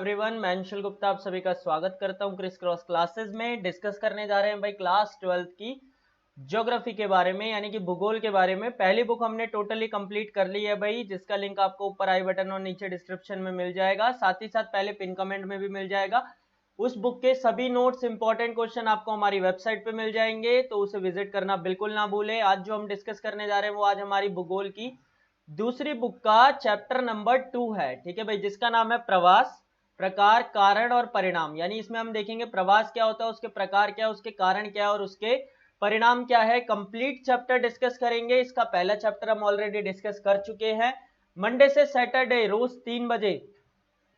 Everyone, मैं अंशुल गुप्ता आप सभी का स्वागत करता हूं क्रिस क्रॉस क्लासेस में। डिस्कस करने जा रहे हैं भाई क्लास 12th की ज्योग्राफी के बारे में, यानी कि भूगोल के बारे में। पहली बुक हमने टोटली कंप्लीट कर ली है भाई, जिसका लिंक आपको ऊपर आई बटन और नीचे डिस्क्रिप्शन में मिल जाएगा, साथ ही साथ पहले पिन कमेंट में भी मिल जाएगा। उस बुक के सभी नोट्स, इंपॉर्टेंट क्वेश्चन आपको हमारी वेबसाइट पे मिल जाएंगे, तो उसे विजिट करना बिल्कुल ना भूलें। आज जो हम डिस्कस करने जा रहे हैं वो आज हमारी भूगोल की दूसरी बुक का चैप्टर नंबर 2 है, ठीक है भाई, जिसका नाम है प्रवास, प्रकार, कारण और परिणाम। यानी इसमें हम देखेंगे प्रवास क्या होता है, उसके प्रकार क्या है, उसके कारण क्या है और उसके परिणाम क्या है। कंप्लीट चैप्टर डिस्कस करेंगे। इसका पहला चैप्टर हम ऑलरेडी डिस्कस कर चुके हैं। मंडे से सैटरडे रोज 3 बजे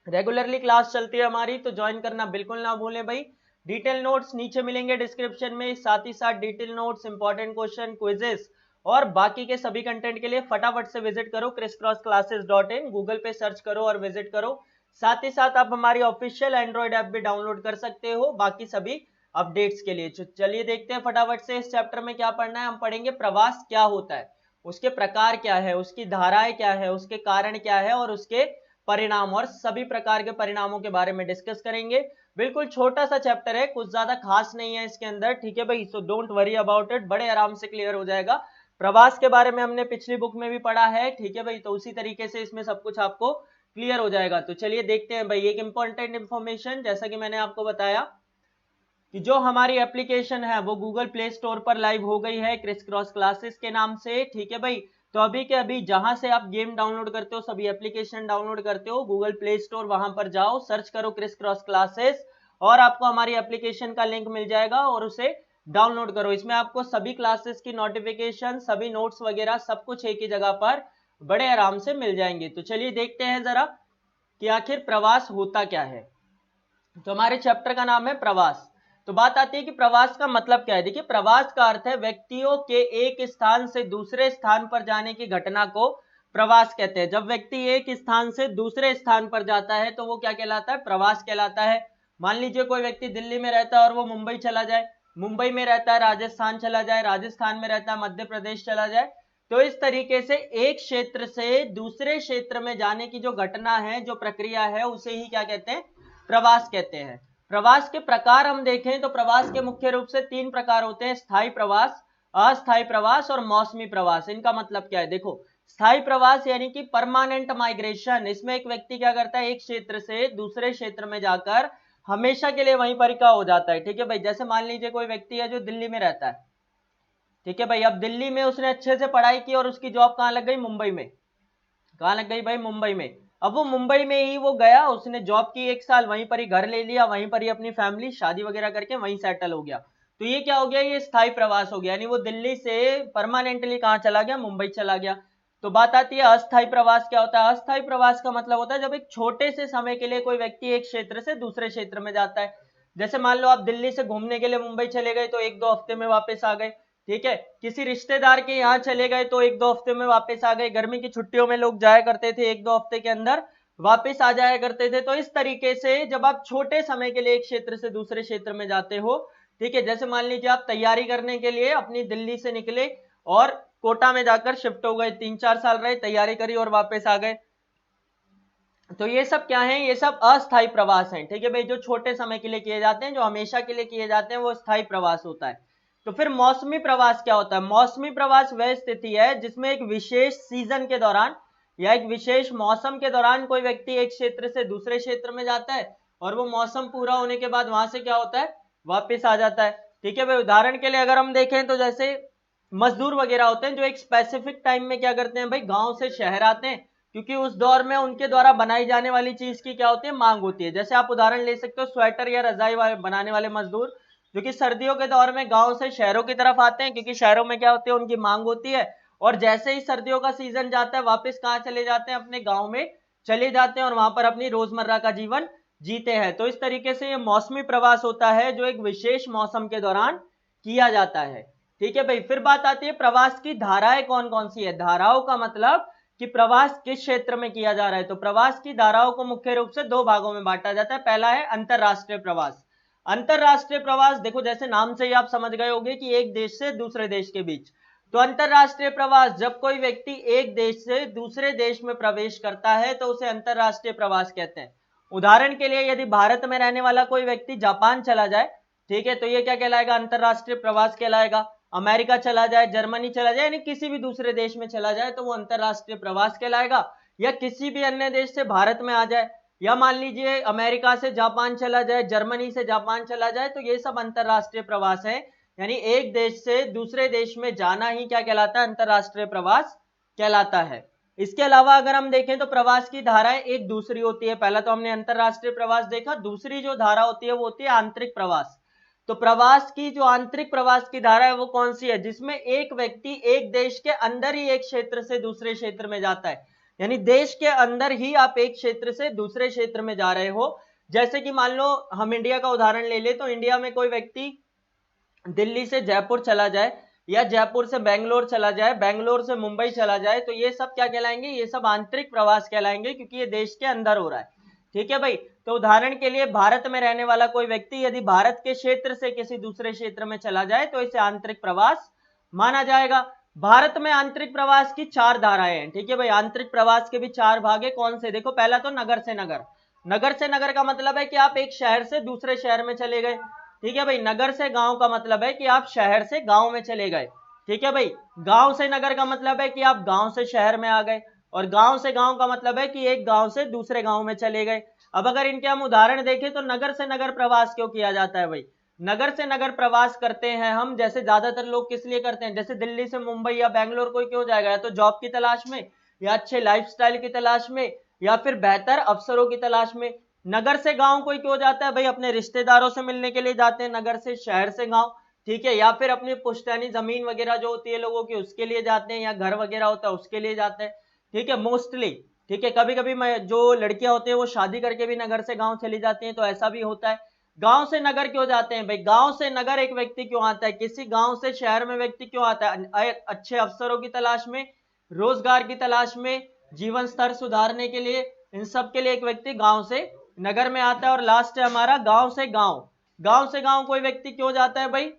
रेगुलरली क्लास चलती है हमारी, तो ज्वाइन करना बिल्कुल ना भूलें भाई। डिटेल नोट्स नीचे मिलेंगे डिस्क्रिप्शन में, साथ ही साथ detail notes, important question, quizzes और बाकी के सभी कंटेंट के लिए फटाफट से विजिट करो crisscrossclasses.in, गूगल पे सर्च करो और विजिट करो। साथ ही साथ आप हमारी ऑफिशियल एंड्रॉइड ऐप भी डाउनलोड कर सकते हो बाकी सभी अपडेट्स के लिए। चलिए देखते हैं फटाफट से इस चैप्टर में क्या पढ़ना है। हम पढ़ेंगे प्रवास क्या होता है, उसके प्रकार क्या है, उसकी धाराएं क्या है, उसके कारण क्या है और उसके परिणाम, और सभी प्रकार के परिणामों के बारे में डिस्कस करेंगे। बिल्कुल छोटा सा चैप्टर है, कुछ ज्यादा खास नहीं है इसके अंदर, ठीक है भाई। So don't worry about it, बड़े आराम से क्लियर हो जाएगा। प्रवास के बारे में हमने पिछली बुक में भी पढ़ा है, ठीक है भाई, तो उसी तरीके से इसमें सब कुछ आपको क्लियर हो जाएगा। तो चलिए देखते हैं भाई। एक इंपॉर्टेंट इंफॉर्मेशन, जैसा कि मैंने आपको बताया कि जो हमारी एप्लीकेशन है वो गूगल प्ले स्टोर पर लाइव हो गई है क्रिस क्रॉस क्लासेस के नाम से, ठीक है भाई। तो अभी के अभी जहां से आप गेम डाउनलोड करते हो, सभी एप्लीकेशन डाउनलोड करते हो, गूगल प्ले स्टोर, वहां पर जाओ, सर्च करो क्रिस क्रॉस क्लासेस और आपको हमारी एप्लीकेशन का लिंक मिल जाएगा और उसे डाउनलोड करो। इसमें आपको सभी क्लासेस की नोटिफिकेशन, सभी नोट्स वगैरह सब कुछ एक ही जगह पर बड़े आराम से मिल जाएंगे। तो चलिए देखते हैं जरा कि आखिर प्रवास होता क्या है। तो हमारे चैप्टर का नाम है प्रवास। तो बात आती है कि प्रवास का मतलब क्या है। देखिए, प्रवास का अर्थ है व्यक्तियों के एक स्थान से दूसरे स्थान पर जाने की घटना को प्रवास कहते हैं। जब व्यक्ति एक स्थान से दूसरे स्थान पर जाता है तो वो क्या कहलाता है, प्रवास कहलाता है। मान लीजिए कोई व्यक्ति दिल्ली में रहता है और वो मुंबई चला जाए, मुंबई में रहता है राजस्थान चला जाए, राजस्थान में रहता है मध्य प्रदेश चला जाए। तो इस तरीके से एक क्षेत्र से दूसरे क्षेत्र में जाने की जो घटना है, जो प्रक्रिया है, उसे ही क्या कहते हैं, प्रवास कहते हैं। प्रवास के प्रकार हम देखें तो प्रवास के मुख्य रूप से 3 प्रकार होते हैं: स्थायी प्रवास, अस्थायी प्रवास और मौसमी प्रवास। इनका मतलब क्या है, देखो, स्थायी प्रवास यानी कि परमानेंट माइग्रेशन। इसमें एक व्यक्ति क्या करता है, एक क्षेत्र से दूसरे क्षेत्र में जाकर हमेशा के लिए वहीं पर का हो जाता है, ठीक है भाई। जैसे मान लीजिए कोई व्यक्ति है जो दिल्ली में रहता है, ठीक है भाई। अब दिल्ली में उसने अच्छे से पढ़ाई की और उसकी जॉब कहां लग गई, मुंबई में। कहां लग गई भाई, मुंबई में। अब वो मुंबई में ही वो गया, उसने जॉब की, 1 साल वहीं पर ही घर ले लिया, वहीं पर ही अपनी फैमिली शादी वगैरह करके वहीं सेटल हो गया। तो ये क्या हो गया, ये स्थायी प्रवास हो गया, यानी वो दिल्ली से परमानेंटली कहां चला गया, मुंबई चला गया। तो बात आती है अस्थायी प्रवास क्या होता है। अस्थायी प्रवास का मतलब होता है जब एक छोटे से समय के लिए कोई व्यक्ति एक क्षेत्र से दूसरे क्षेत्र में जाता है। जैसे मान लो आप दिल्ली से घूमने के लिए मुंबई चले गए तो 1-2 हफ्ते में वापस आ गए, ठीक है। किसी रिश्तेदार के यहाँ चले गए तो 1-2 हफ्ते में वापस आ गए। गर्मी की छुट्टियों में लोग जाया करते थे, 1-2 हफ्ते के अंदर वापस आ जाया करते थे। तो इस तरीके से जब आप छोटे समय के लिए एक क्षेत्र से दूसरे क्षेत्र में जाते हो, ठीक है, जैसे मान लीजिए आप तैयारी करने के लिए अपनी दिल्ली से निकले और कोटा में जाकर शिफ्ट हो गए, 3-4 साल रहे, तैयारी करी और वापस आ गए, तो ये सब क्या है, ये सब अस्थायी प्रवास हैं, ठीक है भाई। जो छोटे समय के लिए किए जाते हैं, जो हमेशा के लिए किए जाते हैं, वो स्थायी प्रवास होता है। तो फिर मौसमी प्रवास क्या होता है। मौसमी प्रवास वह स्थिति है जिसमें एक विशेष सीजन के दौरान या एक विशेष मौसम के दौरान कोई व्यक्ति एक क्षेत्र से दूसरे क्षेत्र में जाता है और वो मौसम पूरा होने के बाद वहां से क्या होता है, वापिस आ जाता है, ठीक है भाई। उदाहरण के लिए अगर हम देखें तो जैसे मजदूर वगैरह होते हैं जो एक स्पेसिफिक टाइम में क्या करते हैं भाई, गांव से शहर आते हैं, क्योंकि उस दौर में उनके द्वारा बनाई जाने वाली चीज की क्या होती है, मांग होती है। जैसे आप उदाहरण ले सकते हो स्वेटर या रजाई बनाने वाले मजदूर, जो कि सर्दियों के दौर में गांव से शहरों की तरफ आते हैं, क्योंकि शहरों में क्या होती है, उनकी मांग होती है। और जैसे ही सर्दियों का सीजन जाता है वापस कहाँ चले जाते हैं, अपने गांव में चले जाते हैं और वहां पर अपनी रोजमर्रा का जीवन जीते हैं। तो इस तरीके से ये मौसमी प्रवास होता है जो एक विशेष मौसम के दौरान किया जाता है, ठीक है भाई। फिर बात आती है प्रवास की धाराएं कौन कौन सी है। धाराओं का मतलब कि प्रवास किस क्षेत्र में किया जा रहा है। तो प्रवास की धाराओं को मुख्य रूप से 2 भागों में बांटा जाता है। पहला है अंतरराष्ट्रीय प्रवास। अंतरराष्ट्रीय प्रवास, देखो जैसे नाम से ही आप समझ गए होंगे कि एक देश से दूसरे देश के बीच। तो अंतरराष्ट्रीय प्रवास, जब कोई व्यक्ति एक देश से दूसरे देश में प्रवेश करता है तो उसे अंतरराष्ट्रीय प्रवास कहते हैं। उदाहरण के लिए यदि भारत में रहने वाला कोई व्यक्ति जापान चला जाए, ठीक है, तो ये क्या कहलाएगा, अंतरराष्ट्रीय प्रवास कहलाएगा। अमेरिका चला जाए, जर्मनी चला जाए, यानी किसी भी दूसरे देश में चला जाए तो वो अंतरराष्ट्रीय प्रवास कहलाएगा। या किसी भी अन्य देश से भारत में आ जाए, या मान लीजिए अमेरिका से जापान चला जाए, जर्मनी से जापान चला जाए, तो ये सब अंतरराष्ट्रीय प्रवास है। यानी एक देश से दूसरे देश में जाना ही क्या कहलाता है, अंतरराष्ट्रीय प्रवास कहलाता है। इसके अलावा अगर हम देखें तो प्रवास की धाराएं एक दूसरी होती है। पहला तो हमने अंतरराष्ट्रीय प्रवास देखा, दूसरी जो धारा होती है वो होती है आंतरिक प्रवास। तो प्रवास की जो आंतरिक प्रवास की धारा है वो कौन सी है, जिसमें एक व्यक्ति एक देश के अंदर ही एक क्षेत्र से दूसरे क्षेत्र में जाता है। यानी देश के अंदर ही आप एक क्षेत्र से दूसरे क्षेत्र में जा रहे हो। जैसे कि मान लो हम इंडिया का उदाहरण ले ले, तो इंडिया में कोई व्यक्ति दिल्ली से जयपुर चला जाए, या जयपुर से बेंगलोर चला जाए, बेंगलोर से मुंबई चला जाए, तो ये सब क्या कहलाएंगे, ये सब आंतरिक प्रवास कहलाएंगे, क्योंकि ये देश के अंदर हो रहा है। ठीक है भाई। तो उदाहरण के लिए भारत में रहने वाला कोई व्यक्ति यदि भारत के क्षेत्र से किसी दूसरे क्षेत्र में चला जाए तो इसे आंतरिक प्रवास माना जाएगा। भारत में आंतरिक प्रवास की 4 धाराएं हैं। ठीक है भाई, आंतरिक प्रवास के भी 4 भाग है। कौन से, देखो, पहला तो नगर से नगर। नगर से नगर का मतलब है कि आप एक शहर से दूसरे शहर में चले गए। ठीक है भाई। नगर से गांव का मतलब है कि आप शहर से गांव में चले गए। ठीक है भाई। गांव से नगर का मतलब है कि आप गांव से शहर में आ गए, और गांव से गांव का मतलब है कि एक गांव से दूसरे गांव में चले गए। अब अगर इनके हम उदाहरण देखें तो नगर से नगर प्रवास क्यों किया जाता है भाई, नगर से नगर प्रवास करते हैं हम, जैसे ज्यादातर लोग किस लिए करते हैं, जैसे दिल्ली से मुंबई या बेंगलोर कोई क्यों जाएगा, या तो जॉब की तलाश में, या अच्छे लाइफस्टाइल की तलाश में, या फिर बेहतर अवसरों की तलाश में। नगर से गांव कोई क्यों जाता है भाई, अपने रिश्तेदारों से मिलने के लिए जाते हैं नगर से शहर से गांव। ठीक है। या फिर अपनी पुश्तैनी जमीन वगैरह जो होती है लोगों की उसके लिए जाते हैं, या घर वगैरह होता है उसके लिए जाते हैं। ठीक है, मोस्टली। ठीक है, कभी कभी जो लड़कियां होती है वो शादी करके भी नगर से गांव चली जाती हैं, तो ऐसा भी होता है। गांव से नगर क्यों जाते हैं भाई, गांव से नगर एक व्यक्ति क्यों आता है, किसी गांव से शहर में व्यक्ति क्यों आता है, अच्छे अवसरों की तलाश में, रोजगार की तलाश में, जीवन स्तर सुधारने के लिए, इन सब के लिए एक व्यक्ति गांव से नगर में आता है। और लास्ट है हमारा गांव से गांव। गांव से गांव कोई व्यक्ति क्यों जाता है भाई,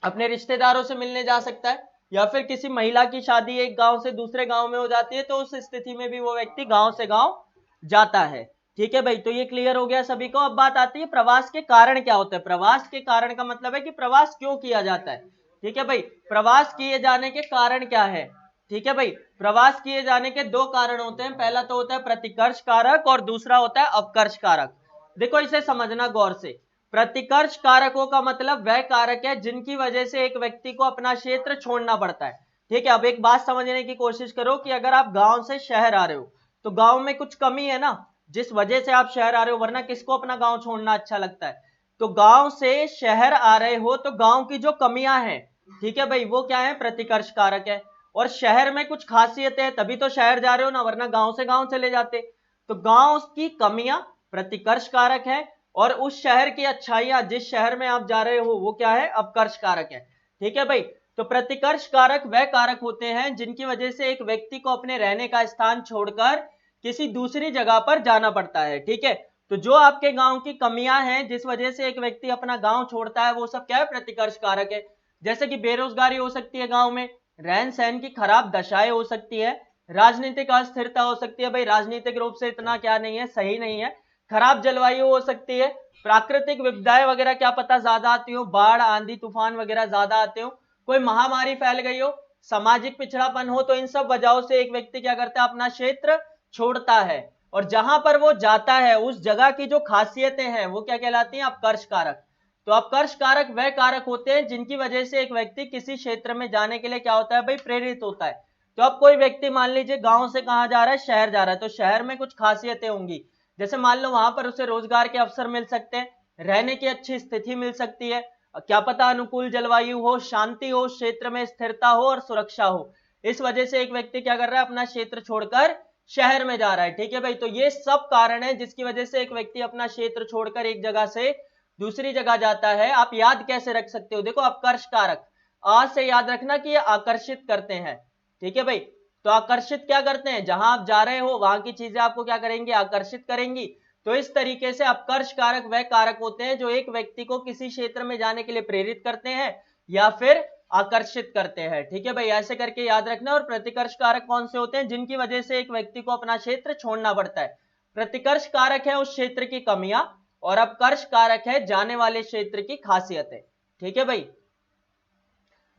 अपने रिश्तेदारों से मिलने जा सकता है, या फिर किसी महिला की शादी एक गांव से दूसरे गांव में हो जाती है, तो उस स्थिति में भी वो व्यक्ति गांव से गांव जाता है। ठीक है भाई, तो ये क्लियर हो गया सभी को। अब बात आती है प्रवास के कारण क्या होते हैं। प्रवास के कारण का मतलब है कि प्रवास क्यों किया जाता है। ठीक है भाई, प्रवास किए जाने के कारण क्या है। ठीक है भाई, प्रवास किए जाने के 2 कारण होते हैं। पहला तो होता है प्रतिकर्ष कारक, और दूसरा होता है अपकर्ष कारक। देखो, इसे समझना गौर से। प्रतिकर्ष कारकों का मतलब वह कारक है जिनकी वजह से एक व्यक्ति को अपना क्षेत्र छोड़ना पड़ता है। ठीक है। अब एक बात समझने की कोशिश करो कि अगर आप गांव से शहर आ रहे हो तो गांव में कुछ कमी है ना, जिस वजह से आप शहर आ रहे हो, वरना किसको अपना गांव छोड़ना अच्छा लगता है। तो गांव से शहर आ रहे हो तो गांव की जो कमियां हैं, ठीक है भाई, वो क्या है, प्रतिकर्ष कारक है। और शहर में कुछ खासियतें हैं, तभी तो शहर जा रहे हो ना, वरना गांव से गांव चले जाते। तो गांव की कमियां प्रतिकर्ष कारक है, और उस शहर की अच्छाइयां, जिस शहर में आप जा रहे हो, वो क्या है, अपकर्ष कारक है। ठीक है भाई। तो प्रतिकर्ष कारक वह कारक होते हैं जिनकी वजह से एक व्यक्ति को अपने रहने का स्थान छोड़कर किसी दूसरी जगह पर जाना पड़ता है। ठीक है। तो जो आपके गांव की कमियां हैं जिस वजह से एक व्यक्ति अपना गांव छोड़ता है, वो सब क्या है, प्रतिकर्ष कारक है। जैसे कि बेरोजगारी हो सकती है गांव में, रहन सहन की खराब दशाएं हो सकती है, राजनीतिक अस्थिरता हो सकती है, भाई राजनीतिक रूप से इतना क्या नहीं है, सही नहीं है, खराब जलवायु हो सकती है, प्राकृतिक विपदाएं वगैरह क्या पता ज्यादा आती हो, बाढ़ आंधी तूफान वगैरह ज्यादा आते हो, कोई महामारी फैल गई हो, सामाजिक पिछड़ापन हो, तो इन सब वजहों से एक व्यक्ति क्या करता है, अपना क्षेत्र छोड़ता है। और जहां पर वो जाता है उस जगह की जो खासियतें हैं वो क्या कहलाती हैं, अपकर्ष कारक। तो अपकर्ष कारक वह कारक होते हैं जिनकी वजह से एक व्यक्ति किसी क्षेत्र में जाने के लिए क्या होता है भाई, प्रेरित होता है। तो अब कोई व्यक्ति मान लीजिए गांव से कहां जा रहा है, शहर जा रहा है, तो शहर में कुछ खासियतें होंगी, जैसे मान लो वहां पर उसे रोजगार के अवसर मिल सकते हैं, रहने की अच्छी स्थिति मिल सकती है, क्या पता अनुकूल जलवायु हो, शांति हो, क्षेत्र में स्थिरता हो और सुरक्षा हो। इस वजह से एक व्यक्ति क्या कर रहा है, अपना क्षेत्र छोड़कर शहर में जा रहा है। ठीक है भाई। तो ये सब कारण है जिसकी वजह से एक व्यक्ति अपना क्षेत्र छोड़कर एक जगह से दूसरी जगह जाता है। आप याद कैसे रख सकते हो, देखो, अपकर्ष कारक, आज से याद रखना कि ये आकर्षित करते हैं। ठीक है भाई। तो आकर्षित क्या करते हैं, जहां आप जा रहे हो वहां की चीजें आपको क्या करेंगी, आकर्षित करेंगी। तो इस तरीके से अपकर्ष कारक वह कारक होते हैं जो एक व्यक्ति को किसी क्षेत्र में जाने के लिए प्रेरित करते हैं या फिर आकर्षित करते हैं। ठीक है भाई, ऐसे करके याद रखना। और प्रतिकर्ष कारक कौन से होते हैं, जिनकी वजह से एक व्यक्ति को अपना क्षेत्र छोड़ना पड़ता है। प्रतिकर्ष कारक है उस क्षेत्र की कमियां और अपकर्ष कारक है जाने वाले क्षेत्र की खासियतें। ठीक है भाई।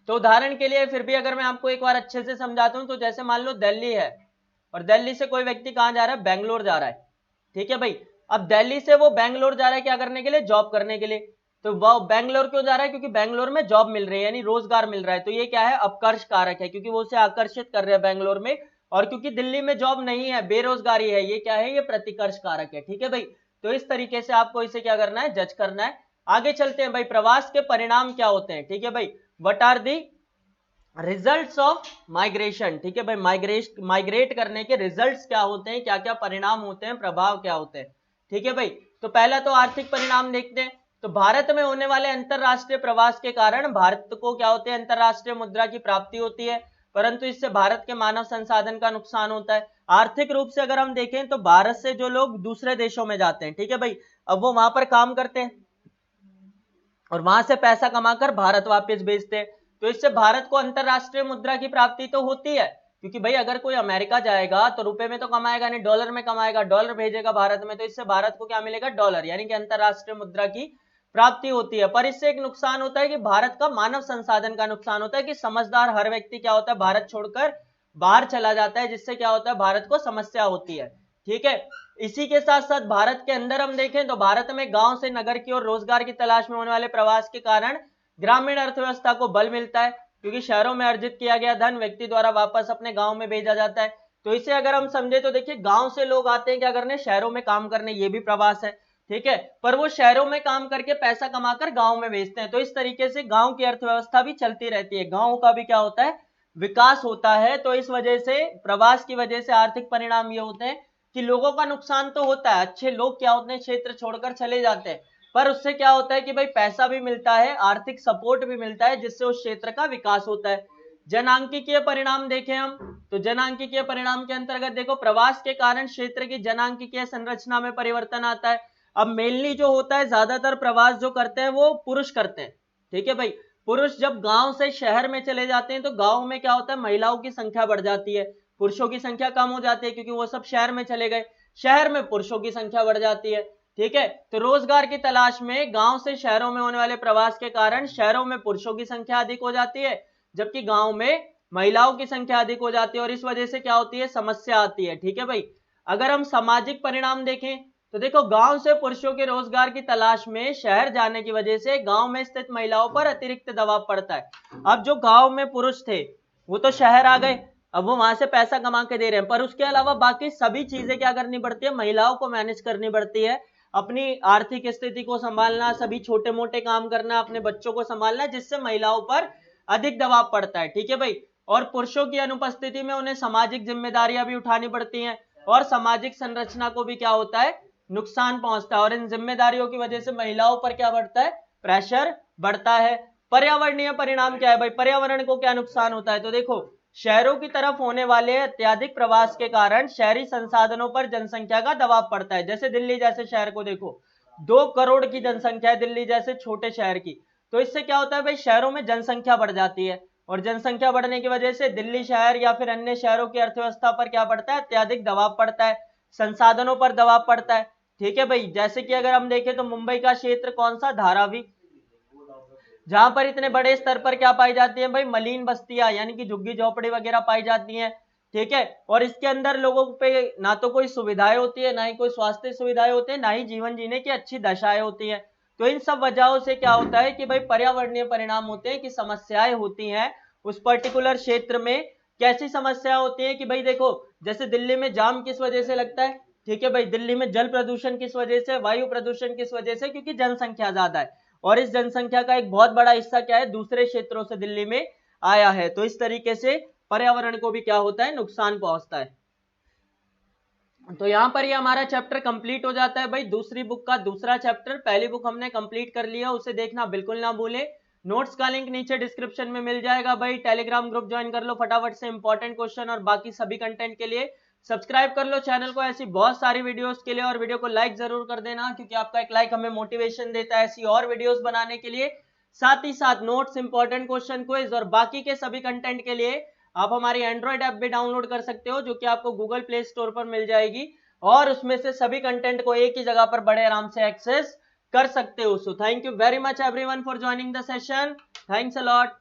तो उदाहरण के लिए फिर भी अगर मैं आपको एक बार अच्छे से समझाता हूं, तो जैसे मान लो दिल्ली है और दिल्ली से कोई व्यक्ति कहां जा रहा है, बेंगलोर जा रहा है। ठीक है भाई। अब दिल्ली से वो बेंगलोर जा रहा है क्या करने के लिए, जॉब करने के लिए। तो वो बेंगलोर क्यों जा रहा है, क्योंकि बेंगलोर में जॉब मिल रही है यानी रोजगार मिल रहा है। तो ये क्या है, अपकर्ष कारक है, क्योंकि वो उसे आकर्षित कर रहे हैं बेंगलोर में। और क्योंकि दिल्ली में जॉब नहीं है, बेरोजगारी है, ये क्या है, ये प्रतिकर्ष कारक है। ठीक है भाई। तो इस तरीके से आपको इसे क्या करना है, जज करना है। आगे चलते हैं भाई, प्रवास के परिणाम क्या होते हैं। ठीक है भाई। What are the results of migration. ठीक है भाई। माइग्रेट करने के रिजल्ट्स क्या होते हैं, क्या क्या परिणाम होते हैं, प्रभाव क्या होते हैं। ठीक है भाई। तो पहला तो आर्थिक परिणाम देखते हैं। तो भारत में होने वाले अंतरराष्ट्रीय प्रवास के कारण भारत को क्या होते हैं, अंतरराष्ट्रीय मुद्रा की प्राप्ति होती है, परंतु इससे भारत के मानव संसाधन का नुकसान होता है। आर्थिक रूप से अगर हम देखें तो भारत से जो लोग दूसरे देशों में जाते हैं, ठीक है भाई, अब वो वहां पर काम करते हैं और वहां से पैसा कमाकर भारत वापस भेजते हैं। तो इससे भारत को अंतरराष्ट्रीय मुद्रा की प्राप्ति तो होती है, क्योंकि भाई अगर कोई अमेरिका जाएगा तो रुपए में तो कमाएगा नहीं, डॉलर में कमाएगा, डॉलर भेजेगा भारत में, तो इससे भारत को क्या मिलेगा, डॉलर, यानी कि अंतरराष्ट्रीय मुद्रा की प्राप्ति होती है। पर इससे एक नुकसान होता है कि भारत का मानव संसाधन का नुकसान होता है, कि समझदार हर व्यक्ति क्या होता है, भारत छोड़कर बाहर चला जाता है, जिससे क्या होता है, भारत को समस्या होती है। ठीक है। इसी के साथ साथ भारत के अंदर हम देखें तो भारत में गांव से नगर की ओर रोजगार की तलाश में होने वाले प्रवास के कारण ग्रामीण अर्थव्यवस्था को बल मिलता है, क्योंकि शहरों में अर्जित किया गया धन व्यक्ति द्वारा वापस अपने गांव में भेजा जाता है। तो इसे अगर हम समझे तो देखिए, गांव से लोग आते हैं क्या करने, शहरों में काम करने, ये भी प्रवास है। ठीक है। पर वो शहरों में काम करके पैसा कमाकर गांव में भेजते हैं। तो इस तरीके से गांव की अर्थव्यवस्था भी चलती रहती है, गांव का भी क्या होता है, विकास होता है। तो इस वजह से, प्रवास की वजह से आर्थिक परिणाम ये होते हैं कि लोगों का नुकसान तो होता है, अच्छे लोग क्या होते हैं, क्षेत्र छोड़कर चले जाते हैं, पर उससे क्या होता है कि भाई पैसा भी मिलता है, आर्थिक सपोर्ट भी मिलता है, जिससे उस क्षेत्र का विकास होता है। जनांकीय परिणाम देखें हम, तो जनांकीय परिणाम के अंतर्गत देखो, प्रवास के कारण क्षेत्र की जनांकीय संरचना में परिवर्तन आता है। अब मेनली जो होता है, ज्यादातर प्रवास जो करते हैं वो पुरुष करते हैं। ठीक है भाई। पुरुष जब गांव से शहर में चले जाते हैं तो गांव में क्या होता है, महिलाओं की संख्या बढ़ जाती है, पुरुषों की संख्या कम हो जाती है, क्योंकि वो सब शहर में चले गए, शहर में पुरुषों की संख्या बढ़ जाती है। ठीक है। तो रोजगार की तलाश में गांव से शहरों में होने वाले प्रवास के कारण शहरों में पुरुषों की संख्या अधिक हो जाती है, जबकि गांव में महिलाओं की संख्या अधिक हो जाती है, और इस वजह से क्या होती है, समस्या आती है। ठीक है भाई। अगर हम सामाजिक परिणाम देखें तो देखो, गांव से पुरुषों के रोजगार की तलाश में शहर जाने की वजह से गांव में स्थित महिलाओं पर अतिरिक्त दबाव पड़ता है। अब जो गांव में पुरुष थे वो तो शहर आ गए, अब वो वहां से पैसा कमा के दे रहे हैं, पर उसके अलावा बाकी सभी चीजें क्या करनी पड़ती है, महिलाओं को मैनेज करनी पड़ती है, अपनी आर्थिक स्थिति को संभालना, सभी छोटे मोटे काम करना, अपने बच्चों को संभालना, जिससे महिलाओं पर अधिक दबाव पड़ता है। ठीक है भाई। और पुरुषों की अनुपस्थिति में उन्हें सामाजिक जिम्मेदारियां भी उठानी पड़ती हैं, और सामाजिक संरचना को भी क्या होता है, नुकसान पहुंचता है, और इन जिम्मेदारियों की वजह से महिलाओं पर क्या बढ़ता है, प्रेशर बढ़ता है। पर्यावरणीय परिणाम क्या है भाई, पर्यावरण को क्या नुकसान होता है, तो देखो, शहरों की तरफ होने वाले अत्यधिक प्रवास के कारण शहरी संसाधनों पर जनसंख्या का दबाव पड़ता है। जैसे दिल्ली जैसे शहर को देखो, 2 करोड़ की जनसंख्या है दिल्ली जैसे छोटे शहर की। तो इससे क्या होता है भाई, शहरों में जनसंख्या बढ़ जाती है, और जनसंख्या बढ़ने की वजह से दिल्ली शहर या फिर अन्य शहरों की अर्थव्यवस्था पर क्या पड़ता है, अत्यधिक दबाव पड़ता है, संसाधनों पर दबाव पड़ता है। ठीक है भाई। जैसे कि अगर हम देखें तो मुंबई का क्षेत्र कौन सा, धारावी, जहां पर इतने बड़े स्तर पर क्या पाई जाती है भाई, मलिन बस्तियां, यानी कि झुग्गी झोपड़ी वगैरह पाई जाती हैं। ठीक है। और इसके अंदर लोगों पे ना तो कोई सुविधाएं होती है, ना ही कोई स्वास्थ्य सुविधाएं होती है, ना ही जीवन जीने की अच्छी दशाएं होती है। तो इन सब वजहों से क्या होता है कि भाई पर्यावरणीय परिणाम होते हैं, कि समस्याएं होती हैं उस पर्टिकुलर क्षेत्र में। कैसी समस्या होती है कि भाई देखो, जैसे दिल्ली में जाम किस वजह से लगता है, ठीक है भाई, दिल्ली में जल प्रदूषण किस वजह से, वायु प्रदूषण किस वजह से, क्योंकि जनसंख्या ज्यादा है, और इस जनसंख्या का एक बहुत बड़ा हिस्सा क्या है, दूसरे क्षेत्रों से दिल्ली में आया है। तो इस तरीके से पर्यावरण को भी क्या होता है, नुकसान पहुंचता है। तो यहां पर ये हमारा चैप्टर कंप्लीट हो जाता है भाई, दूसरी बुक का दूसरा चैप्टर। पहली बुक हमने कंप्लीट कर लिया, उसे देखना बिल्कुल ना भूले। नोट्स का लिंक नीचे डिस्क्रिप्शन में मिल जाएगा भाई, टेलीग्राम ग्रुप ज्वाइन कर लो फटाफट से, इंपॉर्टेंट क्वेश्चन और बाकी सभी कंटेंट के लिए सब्सक्राइब कर लो चैनल को ऐसी बहुत सारी वीडियोस के लिए, और वीडियो को लाइक जरूर कर देना, क्योंकि आपका एक लाइक हमें मोटिवेशन देता है ऐसी और वीडियोस बनाने के लिए। साथ ही साथ नोट्स, इंपॉर्टेंट क्वेश्चन, क्विज और बाकी के सभी कंटेंट के लिए आप हमारी एंड्रॉइड ऐप भी डाउनलोड कर सकते हो, जो कि आपको गूगल प्ले स्टोर पर मिल जाएगी। और उसमें से सभी कंटेंट को एक ही जगह पर बड़े आराम से एक्सेस कर सकते हो। So thank you very much everyone for joining the session. Thanks a lot.